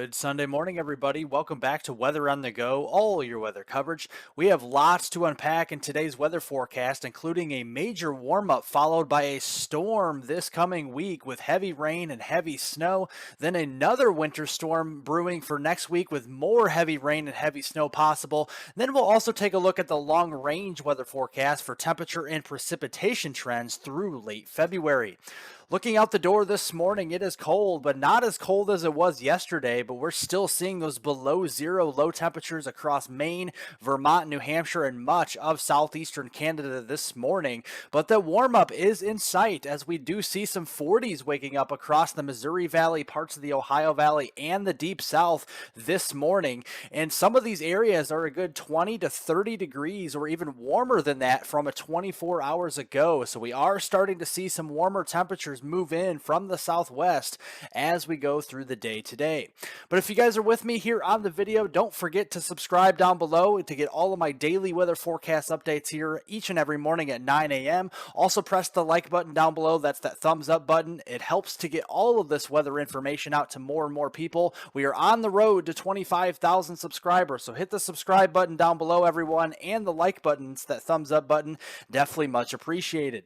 Good Sunday morning, everybody. Welcome back to Weather on the Go, all your weather coverage. We have lots to unpack in today's weather forecast, including a major warm up followed by a storm this coming week with heavy rain and heavy snow. Then another winter storm brewing for next week with more heavy rain and heavy snow possible. Then we'll also take a look at the long range weather forecast for temperature and precipitation trends through late February. Looking out the door this morning, it is cold, but not as cold as it was yesterday, but we're still seeing those below zero low temperatures across Maine, Vermont, New Hampshire, and much of southeastern Canada this morning. But the warm up is in sight as we do see some 40s waking up across the Missouri Valley, parts of the Ohio Valley, and the Deep South this morning. And some of these areas are a good 20 to 30 degrees or even warmer than that from a 24 hours ago. So we are starting to see some warmer temperatures move in from the southwest as we go through the day today. But if you guys are with me here on the video, don't forget to subscribe down below to get all of my daily weather forecast updates here each and every morning at 9 a.m. Also press the like button down below. That's that thumbs up button. It helps to get all of this weather information out to more and more people. We are on the road to 25,000 subscribers, so hit the subscribe button down below, everyone, and the like buttons, that thumbs up button, definitely much appreciated.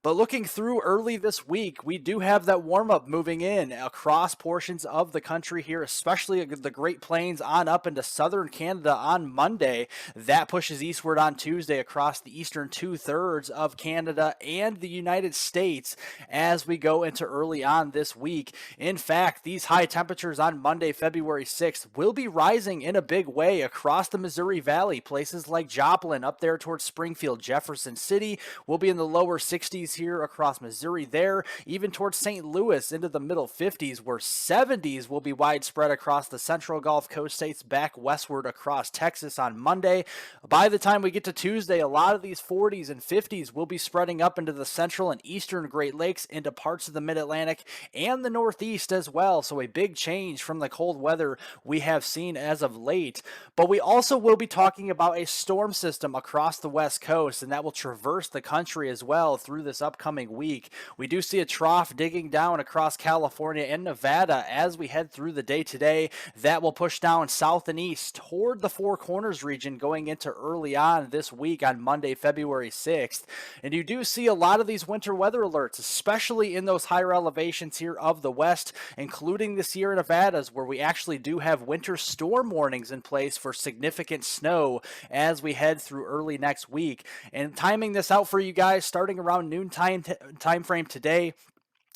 But looking through early this week, we do have that warm up moving in across portions of the country here, especially the Great Plains on up into southern Canada on Monday. That pushes eastward on Tuesday across the eastern 2/3 of Canada and the United States as we go into early on this week. In fact, these high temperatures on Monday, February 6th, will be rising in a big way across the Missouri Valley. Places like Joplin up there towards Springfield, Jefferson City will be in the lower 60s here across Missouri there, even towards St. Louis into the middle 50s, where 70s will be widespread across the central Gulf Coast states back westward across Texas on Monday. By the time we get to Tuesday, a lot of these 40s and 50s will be spreading up into the central and eastern Great Lakes, into parts of the mid-Atlantic and the Northeast as well. So a big change from the cold weather we have seen as of late. But we also will be talking about a storm system across the West Coast, and that will traverse the country as well through this upcoming week. We do see a trough digging down across California and Nevada as we head through the day today. That will push down south and east toward the Four Corners region going into early on this week on Monday, February 6th. And you do see a lot of these winter weather alerts, especially in those higher elevations here of the west, including the Sierra Nevadas, where we actually do have winter storm warnings in place for significant snow as we head through early next week. And timing this out for you guys starting around noon time frame today.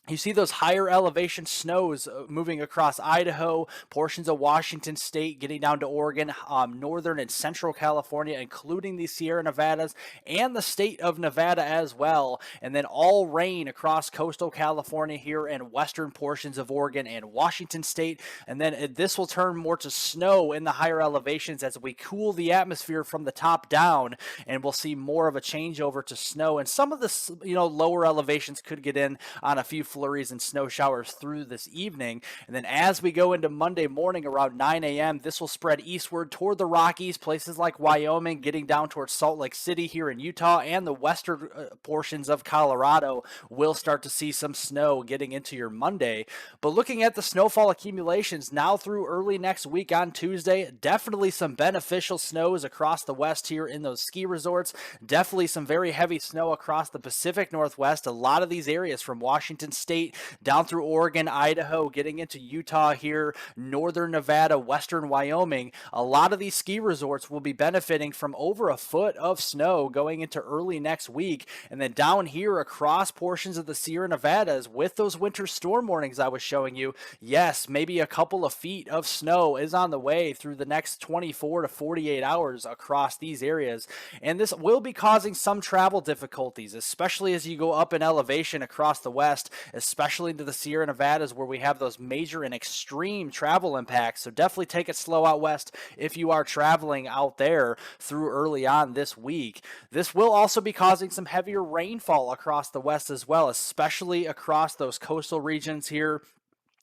You see those higher elevation snows moving across Idaho, portions of Washington State, getting down to Oregon, northern and central California, including the Sierra Nevadas and the state of Nevada as well. And then all rain across coastal California here and western portions of Oregon and Washington State. And then this will turn more to snow in the higher elevations as we cool the atmosphere from the top down, and we'll see more of a changeover to snow. And some of the lower elevations could get in on a few flurries and snow showers through this evening. And then as we go into Monday morning around 9 a.m., this will spread eastward toward the Rockies, places like Wyoming, getting down towards Salt Lake City here in Utah, and the western portions of Colorado will start to see some snow getting into your Monday. But looking at the snowfall accumulations now through early next week on Tuesday, definitely some beneficial snows across the west here in those ski resorts. Definitely some very heavy snow across the Pacific Northwest. A lot of these areas from Washington State down through Oregon, Idaho, getting into Utah here, northern Nevada, western Wyoming. A lot of these ski resorts will be benefiting from over a foot of snow going into early next week. And then down here across portions of the Sierra Nevadas with those winter storm warnings I was showing you, yes, maybe a couple of feet of snow is on the way through the next 24 to 48 hours across these areas. And this will be causing some travel difficulties, especially as you go up in elevation across the west, especially into the Sierra Nevadas where we have those major and extreme travel impacts. So definitely take it slow out west if you are traveling out there through early on this week. This will also be causing some heavier rainfall across the west as well, especially across those coastal regions here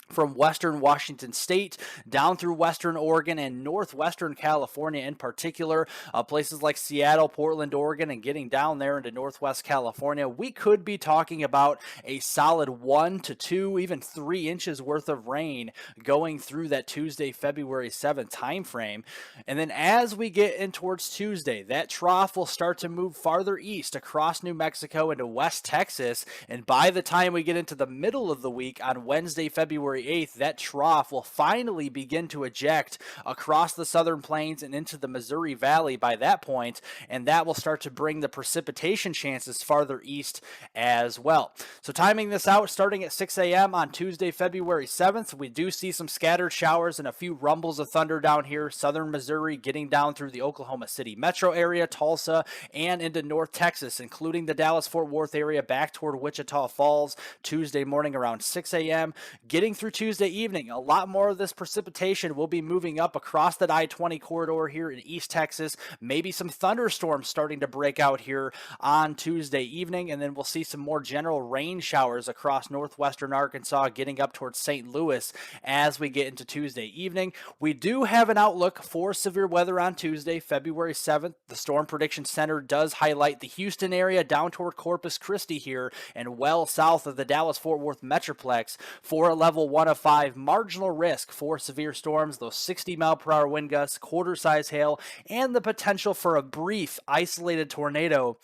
from western Washington state down through western Oregon and northwestern California in particular, places like Seattle, Portland, Oregon, and getting down there into northwest California. We could be talking about a solid 1 to 2, even 3 inches worth of rain going through that Tuesday, February 7th time frame. And then as we get in towards Tuesday, that trough will start to move farther east across New Mexico into West Texas. And by the time we get into the middle of the week on Wednesday, February 8th, that trough will finally begin to eject across the southern plains and into the Missouri Valley by that point, and that will start to bring the precipitation chances farther east as well. So timing this out, starting at 6 a.m. on Tuesday, February 7th, we do see some scattered showers and a few rumbles of thunder down here, southern Missouri, getting down through the Oklahoma City metro area, Tulsa, and into North Texas, including the Dallas-Fort Worth area back toward Wichita Falls, Tuesday morning around 6 a.m. Getting through Tuesday evening, a lot more of this precipitation will be moving up across that I-20 corridor here in East Texas. Maybe some thunderstorms starting to break out here on Tuesday evening, and then we'll see some more general rain showers across northwestern Arkansas, getting up towards St. Louis as we get into Tuesday evening. We do have an outlook for severe weather on Tuesday, February 7th. The Storm Prediction Center does highlight the Houston area down toward Corpus Christi here and well south of the Dallas-Fort Worth Metroplex for a level 1 of 5 marginal risk for severe storms, those 60-mile-per-hour wind gusts, quarter-size hail, and the potential for a brief isolated tornado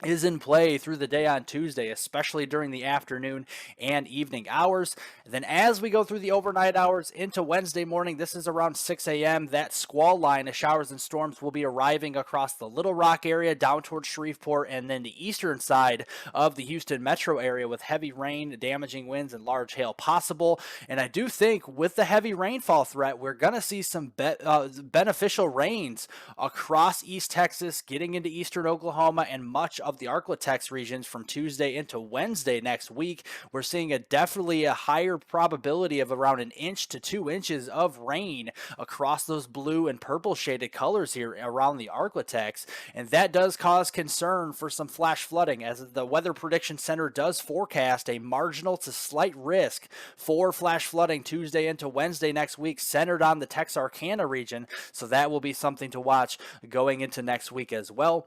is in play through the day on Tuesday, especially during the afternoon and evening hours. Then as we go through the overnight hours into Wednesday morning, this is around 6 a.m., that squall line of showers and storms will be arriving across the Little Rock area down towards Shreveport and then the eastern side of the Houston metro area with heavy rain, damaging winds, and large hail possible. And I do think with the heavy rainfall threat, we're going to see some beneficial rains across East Texas, getting into eastern Oklahoma and much of the Arklatex regions from Tuesday into Wednesday next week. We're seeing definitely a higher probability of around 1 inch to 2 inches of rain across those blue and purple shaded colors here around the Arklatex, and that does cause concern for some flash flooding, as the Weather Prediction Center does forecast a marginal to slight risk for flash flooding Tuesday into Wednesday next week, centered on the Texarkana region. So that will be something to watch going into next week as well.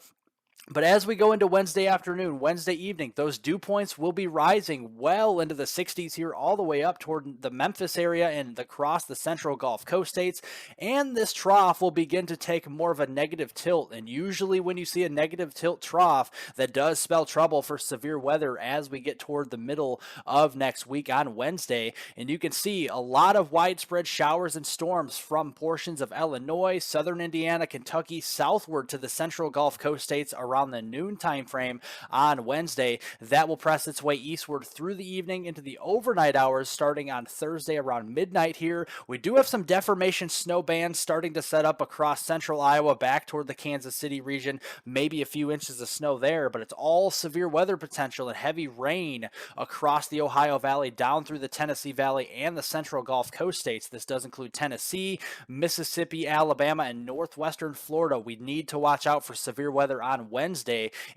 But as we go into Wednesday afternoon, Wednesday evening, those dew points will be rising well into the 60s here, all the way up toward the Memphis area and across the central Gulf Coast states. And this trough will begin to take more of a negative tilt. And usually when you see a negative tilt trough, that does spell trouble for severe weather as we get toward the middle of next week on Wednesday. And you can see a lot of widespread showers and storms from portions of Illinois, southern Indiana, Kentucky, southward to the central Gulf Coast states around the noon time frame on Wednesday. That will press its way eastward through the evening into the overnight hours starting on Thursday around midnight here. We do have some deformation snow bands starting to set up across central Iowa back toward the Kansas City region, maybe a few inches of snow there, but it's all severe weather potential and heavy rain across the Ohio Valley down through the Tennessee Valley and the central Gulf Coast states. This does include Tennessee, Mississippi, Alabama, and northwestern Florida. We need to watch out for severe weather on Wednesday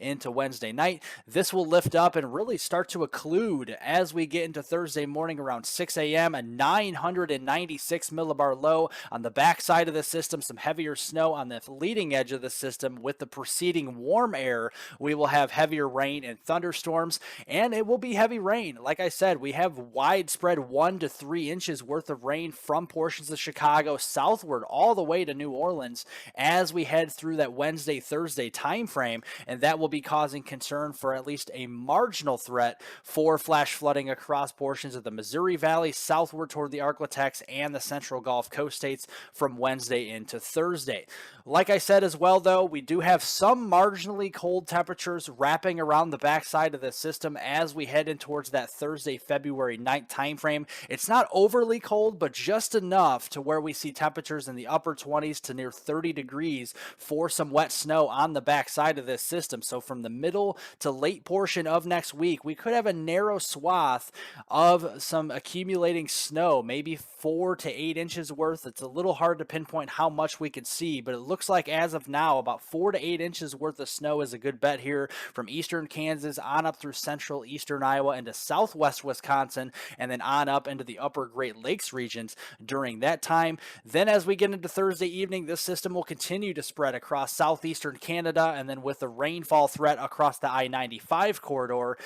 into Wednesday night. This will lift up and really start to occlude as we get into Thursday morning around 6 a.m. A 996 millibar low on the backside of the system, some heavier snow on the leading edge of the system. With the preceding warm air, we will have heavier rain and thunderstorms, and it will be heavy rain. Like I said, we have widespread 1 to 3 inches worth of rain from portions of Chicago southward all the way to New Orleans as we head through that Wednesday, Thursday time frame, and that will be causing concern for at least a marginal threat for flash flooding across portions of the Missouri Valley southward toward the Arklatex and the central Gulf Coast states from Wednesday into Thursday. Like I said as well, though, we do have some marginally cold temperatures wrapping around the backside of the system as we head in towards that Thursday, February 9th time frame. It's not overly cold, but just enough to where we see temperatures in the upper 20s to near 30 degrees for some wet snow on the backside of of this system. So from the middle to late portion of next week, we could have a narrow swath of some accumulating snow, maybe 4 to 8 inches worth. It's a little hard to pinpoint how much we could see, but it looks like as of now, about 4 to 8 inches worth of snow is a good bet here from eastern Kansas on up through central eastern Iowa into southwest Wisconsin, and then on up into the upper Great Lakes regions during that time. Then as we get into Thursday evening, this system will continue to spread across southeastern Canada, and then with the rainfall threat across the I-95 corridor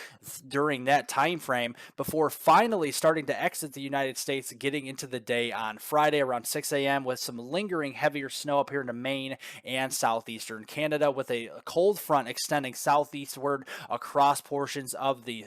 during that time frame before finally starting to exit the United States, getting into the day on Friday around 6 a.m. with some lingering heavier snow up here into Maine and southeastern Canada, with a cold front extending southeastward across portions of the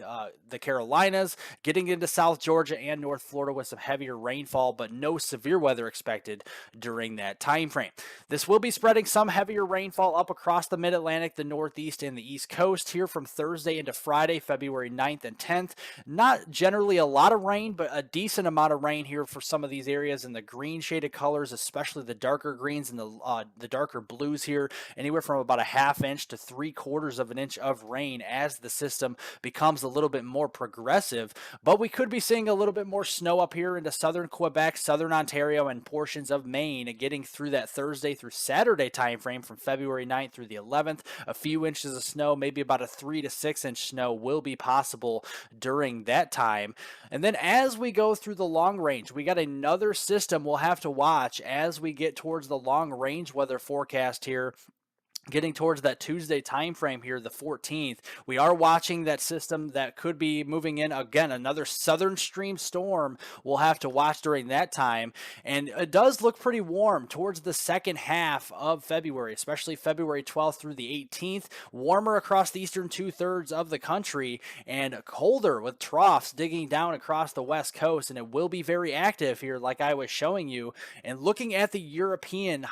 Carolinas, getting into South Georgia and North Florida with some heavier rainfall, but no severe weather expected during that time frame. This will be spreading some heavier rainfall up across the mid-Atlantic, the Northeast, and the East Coast here from Thursday into Friday, February 9th and 10th. Not generally a lot of rain, but a decent amount of rain here for some of these areas in the green shaded colors, especially the darker greens and the darker blues here, anywhere from about a half inch to 3/4 of an inch of rain as the system becomes a little bit more progressive. But we could be seeing a little bit more snow up here into southern Quebec, southern Ontario, and portions of Maine, getting through that Thursday through Saturday time frame from February 9th through the 11th. A few inches of snow, maybe about a 3 to 6 inch snow will be possible during that time. And then as we go through the long range, we got another system we'll have to watch as we get towards the long range weather forecast here. Getting towards that Tuesday time frame here, the 14th, we are watching that system that could be moving in again. Another southern stream storm we'll have to watch during that time, and it does look pretty warm towards the second half of February, especially February 12th through the 18th. Warmer across the eastern 2/3 of the country, and colder with troughs digging down across the west coast, and it will be very active here, like I was showing you. And looking at the European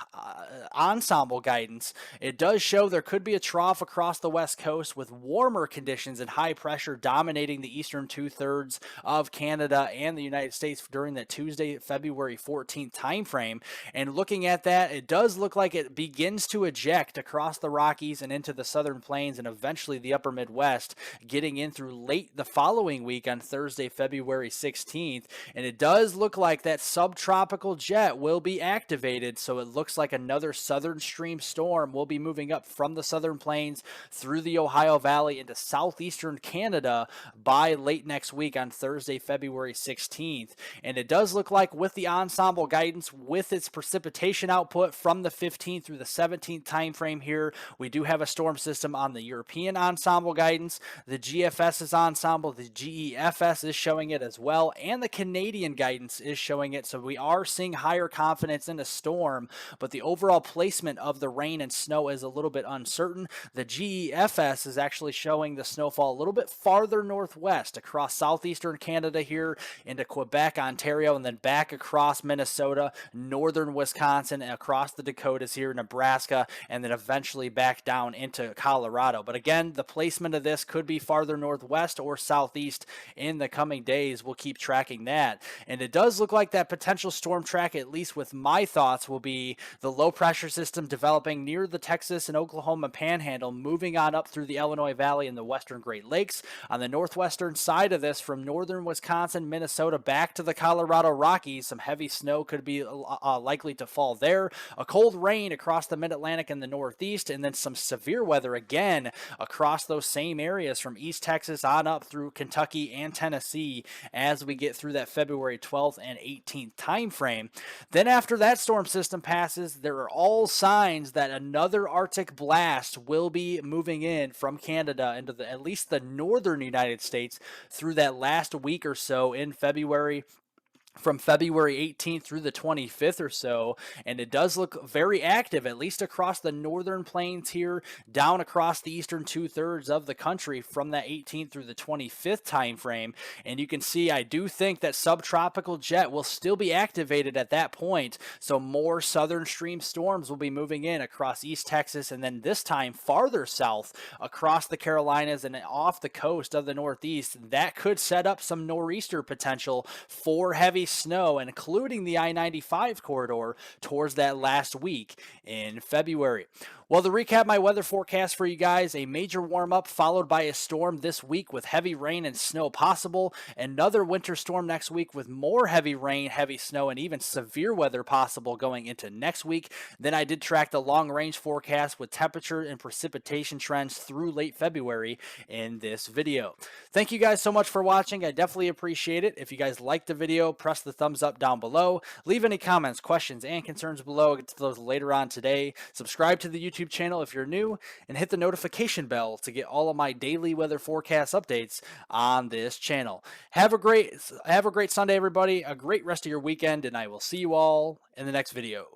ensemble guidance, it does show there could be a trough across the west coast with warmer conditions and high pressure dominating the eastern 2/3 of Canada and the United States during that Tuesday, February 14th time frame. And looking at that, it does look like it begins to eject across the Rockies and into the southern plains and eventually the upper Midwest, getting in through late the following week on Thursday, February 16th. And it does look like that subtropical jet will be activated, so it looks like another southern stream storm will be moving up from the southern plains through the Ohio Valley into southeastern Canada by late next week on Thursday, February 16th. And it does look like with the ensemble guidance, with its precipitation output from the 15th through the 17th time frame here, we do have a storm system on the European ensemble guidance. The GFS's ensemble, the GEFS is showing it as well, and the Canadian guidance is showing it. So we are seeing higher confidence in a storm, but the overall placement of the rain and snow is a little bit uncertain. The GEFS is actually showing the snowfall a little bit farther northwest across southeastern Canada here into Quebec, Ontario, and then back across Minnesota, northern Wisconsin, and across the Dakotas here, Nebraska, and then eventually back down into Colorado. But again, the placement of this could be farther northwest or southeast in the coming days. We'll keep tracking that. And it does look like that potential storm track, at least with my thoughts, will be the low pressure system developing near the Texas and Oklahoma panhandle, moving on up through the Illinois Valley and the western Great Lakes. On the northwestern side of this, from northern Wisconsin, Minnesota, back to the Colorado Rockies, some heavy snow could be likely to fall there. A cold rain across the mid-Atlantic and the Northeast, and then some severe weather again across those same areas from East Texas on up through Kentucky and Tennessee as we get through that February 12th and 18th time frame. Then after that storm system passes, there are all signs that another Arctic blast will be moving in from Canada into at least the northern United States through that last week or so in February, from February 18th through the 25th or so, and it does look very active, at least across the northern plains here, down across the eastern 2/3 of the country from that 18th through the 25th time frame. And you can see, I do think that subtropical jet will still be activated at that point, so more southern stream storms will be moving in across East Texas, and then this time farther south across the Carolinas and off the coast of the Northeast. That could set up some nor'easter potential for heavy heavy snow, including the I-95 corridor, towards that last week in February. Well, to recap my weather forecast for you guys, a major warm up followed by a storm this week with heavy rain and snow possible. Another winter storm next week with more heavy rain, heavy snow, and even severe weather possible going into next week. Then I did track the long range forecast with temperature and precipitation trends through late February in this video. Thank you guys so much for watching. I definitely appreciate it. If you guys liked the video, press the thumbs up down below. Leave any comments, questions, and concerns below. I'll get to those later on today. Subscribe to the YouTube channel if you're new, and hit the notification bell to get all of my daily weather forecast updates on this channel. Have a great Sunday, everybody. A great rest of your weekend, and I will see you all in the next video.